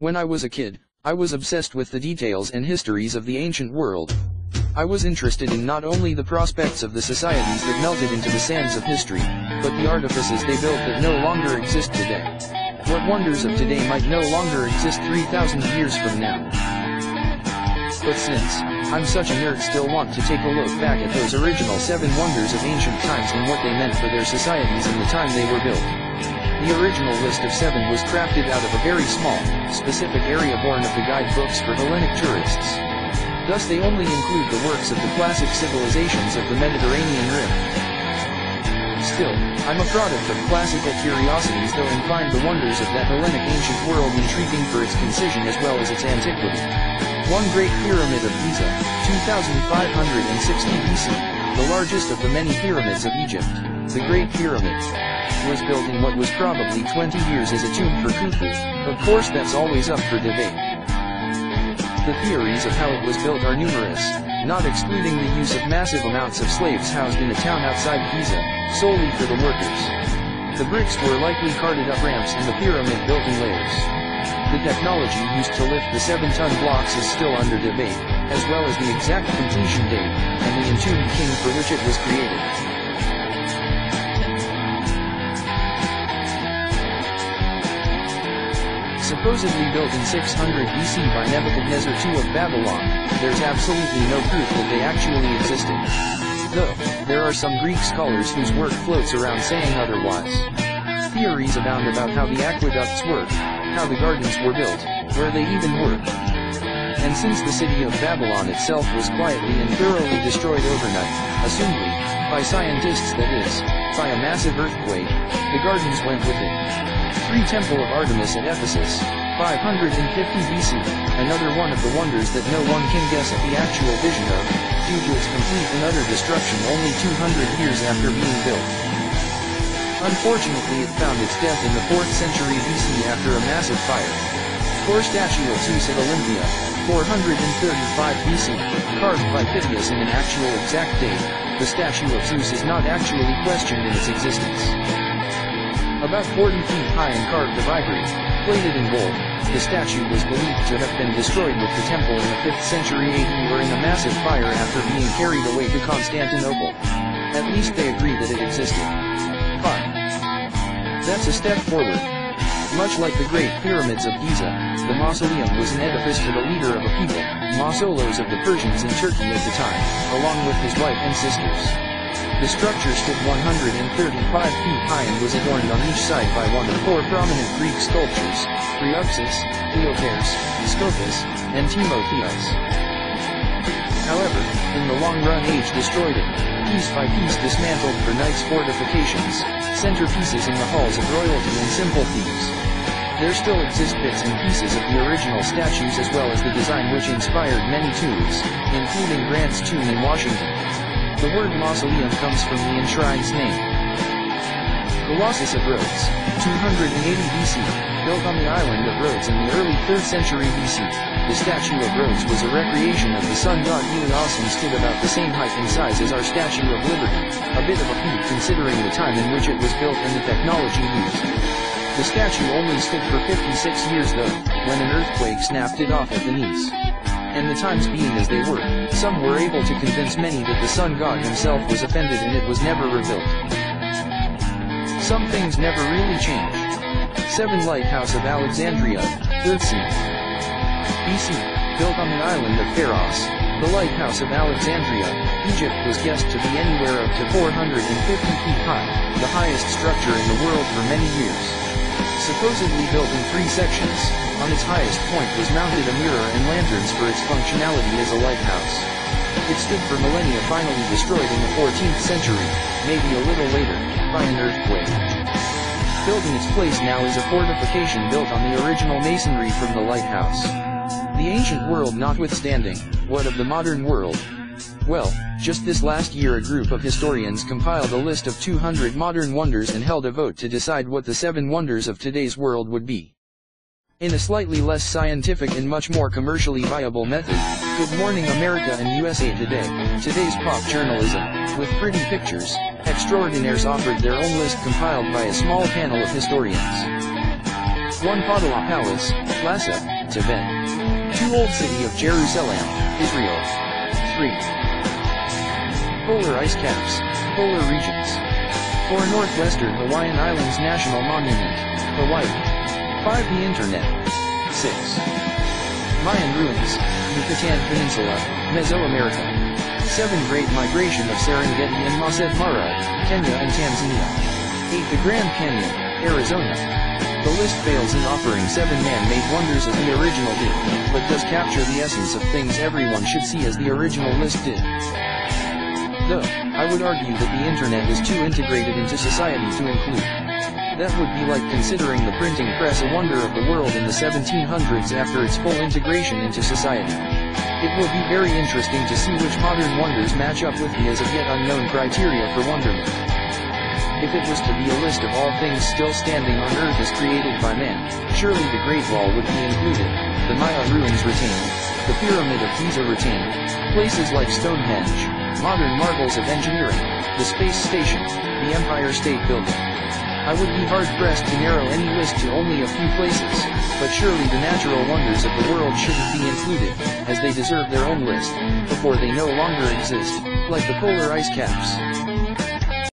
When I was a kid, I was obsessed with the details and histories of the ancient world. I was interested in not only the prospects of the societies that melted into the sands of history, but the artifices they built that no longer exist today. What wonders of today might no longer exist 3,000 years from now. But since I'm such a nerd, still want to take a look back at those original 7 wonders of ancient times and what they meant for their societies in the time they were built. The original list of 7 was crafted out of a very small, specific area born of the guidebooks for Hellenic tourists. Thus they only include the works of the classic civilizations of the Mediterranean Rim. Still, I'm a product of classical curiosities though, and find the wonders of that Hellenic ancient world intriguing for its concision as well as its antiquity. One Great Pyramid of Giza, 2560 BC, the largest of the many pyramids of Egypt, the Great Pyramid, was built in what was probably 20 years as a tomb for Khufu. Of course that's always up for debate. The theories of how it was built are numerous, not excluding the use of massive amounts of slaves housed in a town outside Giza, solely for the workers. The bricks were likely carted up ramps and the pyramid built in layers. The technology used to lift the 7-ton blocks is still under debate, as well as the exact completion date, and the entombed king for which it was created. Supposedly built in 600 BC by Nebuchadnezzar II of Babylon, there's absolutely no proof that they actually existed. Though, there are some Greek scholars whose work floats around saying otherwise. Theories abound about how the aqueducts work, how the gardens were built, where they even were. And since the city of Babylon itself was quietly and thoroughly destroyed overnight, assumedly, by scientists that is, by a massive earthquake, the gardens went with it. Temple of Artemis at Ephesus, 550 BC, another one of the wonders that no one can guess at the actual vision of, due to its complete and utter destruction only 200 years after being built. Unfortunately it found its death in the 4th century BC after a massive fire. Poor statue of Zeus at Olympia, 435 BC, carved by Pythias in an actual exact date, the statue of Zeus is not actually questioned in its existence. About 40 feet high and carved of ivory, plated in gold, the statue was believed to have been destroyed with the temple in the 5th century AD or in a massive fire after being carried away to Constantinople. At least they agree that it existed. Fine. That's a step forward. Much like the Great Pyramids of Giza, the mausoleum was an edifice to the leader of a people, Mausolos of the Persians in Turkey at the time, along with his wife and sisters. The structure stood 135 feet high and was adorned on each side by one of 4 prominent Greek sculptures, Chryuxus, Cleoparis, Scopas, and Timotheus. However, in the long run age destroyed it, piece by piece dismantled for knights' fortifications, centerpieces in the halls of royalty and simple thieves. There still exist bits and pieces of the original statues as well as the design which inspired many tombs, including Grant's tomb in Washington. The word mausoleum comes from the enshrine's name. Colossus of Rhodes, 280 BC, built on the island of Rhodes in the early 3rd century BC. The statue of Rhodes was a recreation of the sun god Helios and stood about the same height and size as our Statue of Liberty, a bit of a feat considering the time in which it was built and the technology used. The statue only stood for 56 years though, when an earthquake snapped it off at the knees. And the times being as they were, some were able to convince many that the sun god himself was offended and it was never rebuilt. Some things never really change. 7 Lighthouse of Alexandria, 3rd c. BC, built on the island of Pharos, the Lighthouse of Alexandria, Egypt was guessed to be anywhere up to 450 feet high, the highest structure in the world for many years. Supposedly built in 3 sections, on its highest point was mounted a mirror and lanterns for its functionality as a lighthouse. It stood for millennia, finally destroyed in the 14th century, maybe a little later, by an earthquake. Built in its place now is a fortification built on the original masonry from the lighthouse. The ancient world notwithstanding, what of the modern world? Well, just this last year a group of historians compiled a list of 200 modern wonders and held a vote to decide what the 7 wonders of today's world would be. In a slightly less scientific and much more commercially viable method, Good Morning America and USA Today, today's pop journalism, with pretty pictures, extraordinaires offered their own list compiled by a small panel of historians. 1 Potala Palace, Lhasa, Tibet. 2 Old City of Jerusalem, Israel. 3. Polar ice caps, polar regions. 4 Northwestern Hawaiian Islands National Monument, Hawaii. 5 The Internet. 6. Mayan ruins, Yucatan Peninsula, Mesoamerica. 7 Great Migration of Serengeti and Masai Mara, Kenya and Tanzania. 8 The Grand Canyon, Arizona. The list fails in offering 7 man-made wonders as the original did, but does capture the essence of things everyone should see as the original list did. Though, I would argue that the internet is too integrated into society to include. That would be like considering the printing press a wonder of the world in the 1700s after its full integration into society. It will be very interesting to see which modern wonders match up with the as of yet unknown criteria for wonderment. If it was to be a list of all things still standing on Earth as created by man, surely the Great Wall would be included, the Maya ruins retained, the Pyramid of Giza retained, places like Stonehenge, modern marvels of engineering, the space station, the Empire State Building. I would be hard-pressed to narrow any list to only a few places, but surely the natural wonders of the world shouldn't be included, as they deserve their own list, before they no longer exist, like the polar ice caps.